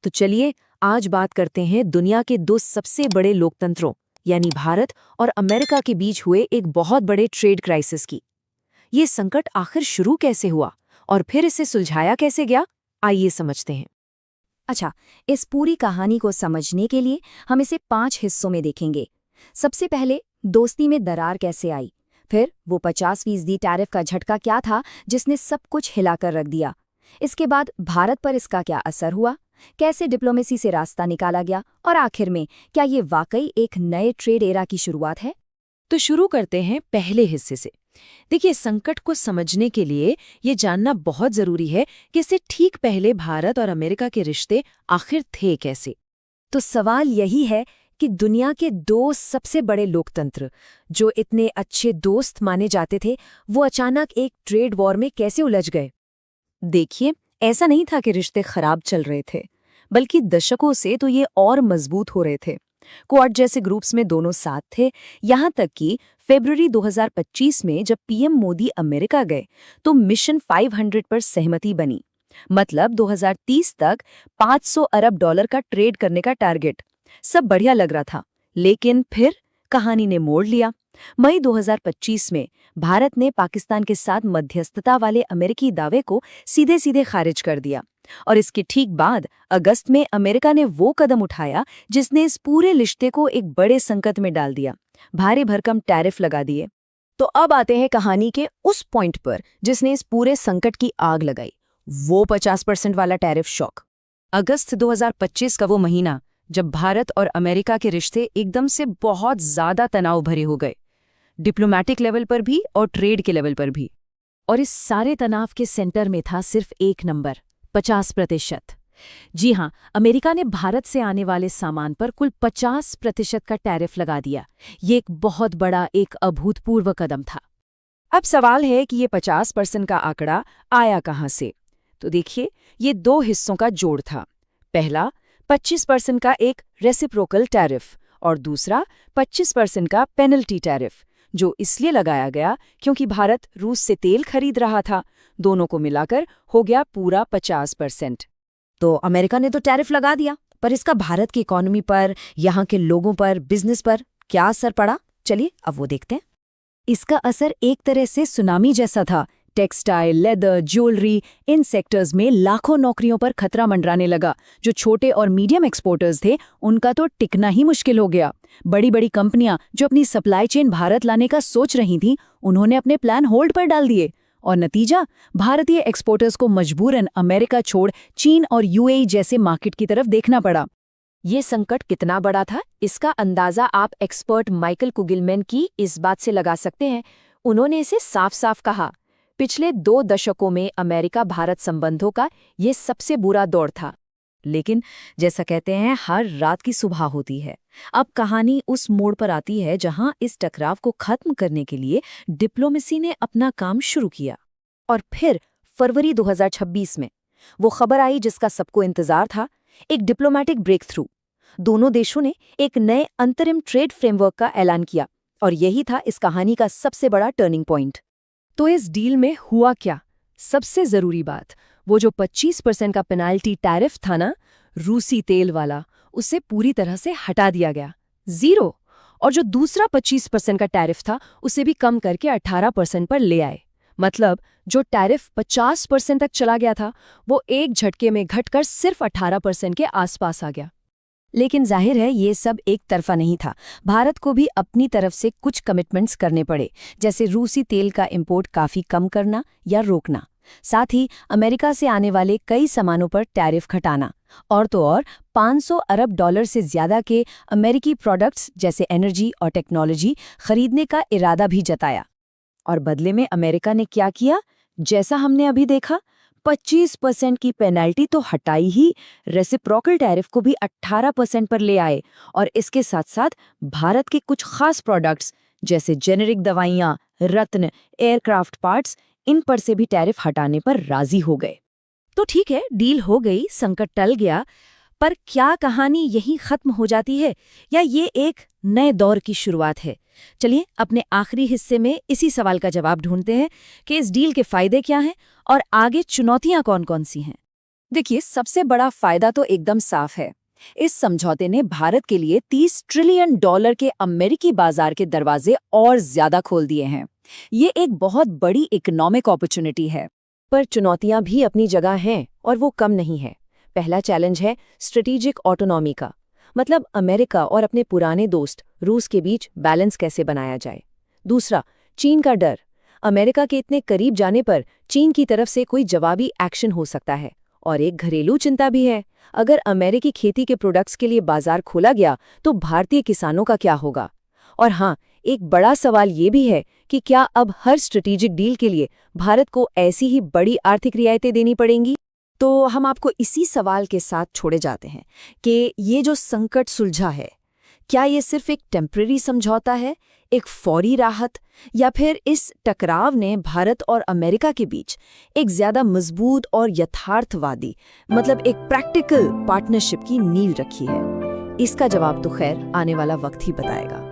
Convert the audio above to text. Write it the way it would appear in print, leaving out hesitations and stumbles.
तो चलिए आज बात करते हैं दुनिया के दो सबसे बड़े लोकतंत्रों यानी भारत और अमेरिका के बीच हुए एक बहुत बड़े ट्रेड क्राइसिस की। ये संकट आखिर शुरू कैसे हुआ और फिर इसे सुलझाया कैसे गया, आइए समझते हैं। अच्छा, इस पूरी कहानी को समझने के लिए हम इसे 5 हिस्सों में देखेंगे। सबसे पहले दोस्ती में दरार कैसे आई, फिर वो 50% टैरिफ का झटका क्या था जिसने सब कुछ हिलाकर रख दिया। इसके बाद भारत पर इसका क्या असर हुआ, कैसे डिप्लोमेसी से रास्ता निकाला गया, और आखिर में क्या ये वाकई एक नए ट्रेड एरा की शुरुआत है। तो शुरू करते हैं पहले हिस्से से। देखिए, संकट को समझने के लिए ये जानना बहुत जरूरी है कि इससे ठीक पहले भारत और अमेरिका के रिश्ते आखिर थे कैसे। तो सवाल यही है कि दुनिया के दो सबसे बड़े लोकतंत्र जो इतने अच्छे दोस्त माने जाते थे, वो अचानक एक ट्रेड वॉर में कैसे उलझ गए। देखिए, ऐसा नहीं था कि रिश्ते खराब चल रहे थे, बल्कि दशकों से तो ये और मजबूत हो रहे थे। क्वाड जैसे ग्रुप्स में दोनों साथ थे, यहाँ तक कि फरवरी 2025 में जब पीएम मोदी अमेरिका गए तो मिशन 500 पर सहमति बनी। मतलब 2030 तक $500 अरब का ट्रेड करने का टारगेट। सब बढ़िया लग रहा था, लेकिन फिर कहानी ने मोड़ लिया। मई 2025 में भारत ने पाकिस्तान के साथ मध्यस्थता वाले अमेरिकी दावे को सीधे सीधे खारिज कर दिया, और इसके ठीक बाद अगस्त में अमेरिका ने वो कदम उठाया जिसने इस पूरे रिश्ते को एक बड़े संकट में डाल दिया। भारी भरकम टैरिफ लगा दिए। तो अब आते हैं कहानी के उस पॉइंट पर जिसने इस पूरे संकट की आग लगाई, वो 50% वाला टैरिफ शॉक। अगस्त 2025 का वो महीना जब भारत और अमेरिका के रिश्ते एकदम से बहुत ज्यादा तनाव भरे हो गए, डिप्लोमैटिक लेवल पर भी और ट्रेड के लेवल पर भी। और इस सारे तनाव के सेंटर में था सिर्फ एक नंबर, 50%। जी हाँ, अमेरिका ने भारत से आने वाले सामान पर कुल 50% का टैरिफ लगा दिया। ये एक बहुत बड़ा, एक अभूतपूर्व कदम था। अब सवाल है कि ये 50% का आंकड़ा आया कहाँ से। तो देखिए, ये दो हिस्सों का जोड़ था। पहला 25% का एक रेसिप्रोकल टैरिफ और दूसरा 25% का पेनल्टी टैरिफ, जो इसलिए लगाया गया क्योंकि भारत रूस से तेल खरीद रहा था। दोनों को मिलाकर हो गया पूरा 50%। तो अमेरिका ने तो टैरिफ लगा दिया, पर इसका भारत की इकोनॉमी पर, यहाँ के लोगों पर, बिजनेस पर क्या असर पड़ा, चलिए अब वो देखते हैं। इसका असर एक तरह से सुनामी जैसा था। टेक्सटाइल, लेदर, ज्वेलरी, इन सेक्टर्स में लाखों नौकरियों पर खतरा मंडराने लगा। जो छोटे और मीडियम एक्सपोर्टर्स थे, उनका तो टिकना ही मुश्किल हो गया। बड़ी बड़ी कंपनियां जो अपनी सप्लाई चेन भारत लाने का सोच रही थीं, उन्होंने अपने प्लान होल्ड पर डाल दिए। और नतीजा, भारतीय एक्सपोर्टर्स को मजबूरन अमेरिका छोड़ चीन और यूएई जैसे मार्केट की तरफ देखना पड़ा। ये संकट कितना बड़ा था, इसका अंदाजा आप एक्सपर्ट माइकल कुगिलमैन की इस बात से लगा सकते हैं। उन्होंने इसे साफ साफ कहा, पिछले 2 दशकों में अमेरिका भारत संबंधों का ये सबसे बुरा दौर था। लेकिन जैसा कहते हैं, हर रात की सुबह होती है। अब कहानी उस मोड़ पर आती है जहां इस टकराव को खत्म करने के लिए डिप्लोमेसी ने अपना काम शुरू किया। और फिर फरवरी 2026 में वो खबर आई जिसका सबको इंतजार था, एक डिप्लोमैटिक ब्रेक थ्रू। दोनों देशों ने एक नए अंतरिम ट्रेड फ्रेमवर्क का ऐलान किया, और यही था इस कहानी का सबसे बड़ा टर्निंग पॉइंट। तो इस डील में हुआ क्या? सबसे जरूरी बात, वो जो 25% का पेनाल्टी टैरिफ था ना, रूसी तेल वाला, उसे पूरी तरह से हटा दिया गया, 0। और जो दूसरा 25% का टैरिफ था, उसे भी कम करके 18% पर ले आए। मतलब जो टैरिफ 50% तक चला गया था, वो एक झटके में घटकर सिर्फ 18% के आसपास आ गया। लेकिन जाहिर है ये सब एक तरफा नहीं था। भारत को भी अपनी तरफ से कुछ कमिटमेंट्स करने पड़े, जैसे रूसी तेल का इंपोर्ट काफ़ी कम करना या रोकना, साथ ही अमेरिका से आने वाले कई सामानों पर टैरिफ घटाना, और तो और $500 अरब से ज्यादा के अमेरिकी प्रोडक्ट्स जैसे एनर्जी और टेक्नोलॉजी खरीदने का इरादा भी जताया। और बदले में अमेरिका ने क्या किया? जैसा हमने अभी देखा, 25% की पेनल्टी तो हटाई ही, रेसिप्रोकल टैरिफ को भी 18% पर ले आए, और इसके साथ साथ भारत के कुछ खास प्रोडक्ट्स जैसे जेनेरिक दवाइयाँ, रत्न, एयरक्राफ्ट पार्ट्स, इन पर से भी टैरिफ हटाने पर राजी हो गए। तो ठीक है, डील हो गई, संकट टल गया, पर क्या कहानी यहीं खत्म हो जाती है या ये एक नए दौर की शुरुआत है? चलिए अपने आखिरी हिस्से में इसी सवाल का जवाब ढूंढते हैं कि इस डील के फायदे क्या हैं और आगे चुनौतियां कौन-कौन सी हैं। देखिए, सबसे बड़ा फायदा तो एकदम साफ है। इस समझौते ने भारत के लिए $30 ट्रिलियन के अमेरिकी बाजार के दरवाजे और ज्यादा खोल दिए हैं। ये एक बहुत बड़ी इकोनॉमिक अपॉर्चुनिटी है। पर चुनौतियां भी अपनी जगह हैं और वो कम नहीं है। पहला चैलेंज है स्ट्रेटेजिक ऑटोनॉमी का, मतलब अमेरिका और अपने पुराने दोस्त रूस के बीच बैलेंस कैसे बनाया जाए। दूसरा, चीन का डर। अमेरिका के इतने करीब जाने पर चीन की तरफ से कोई जवाबी एक्शन हो सकता है। और एक घरेलू चिंता भी है, अगर अमेरिकी खेती के प्रोडक्ट्स के लिए बाजार खोला गया तो भारतीय किसानों का क्या होगा। और हाँ, एक बड़ा सवाल ये भी है कि क्या अब हर स्ट्रेटेजिक डील के लिए भारत को ऐसी ही बड़ी आर्थिक रियायतें देनी पड़ेंगी। तो हम आपको इसी सवाल के साथ छोड़े जाते हैं कि ये जो संकट सुलझा है, क्या ये सिर्फ एक टेम्परेरी समझौता है, एक फौरी राहत, या फिर इस टकराव ने भारत और अमेरिका के बीच एक ज्यादा मजबूत और यथार्थवादी, मतलब एक प्रैक्टिकल पार्टनरशिप की नींव रखी है। इसका जवाब तो खैर आने वाला वक्त ही बताएगा।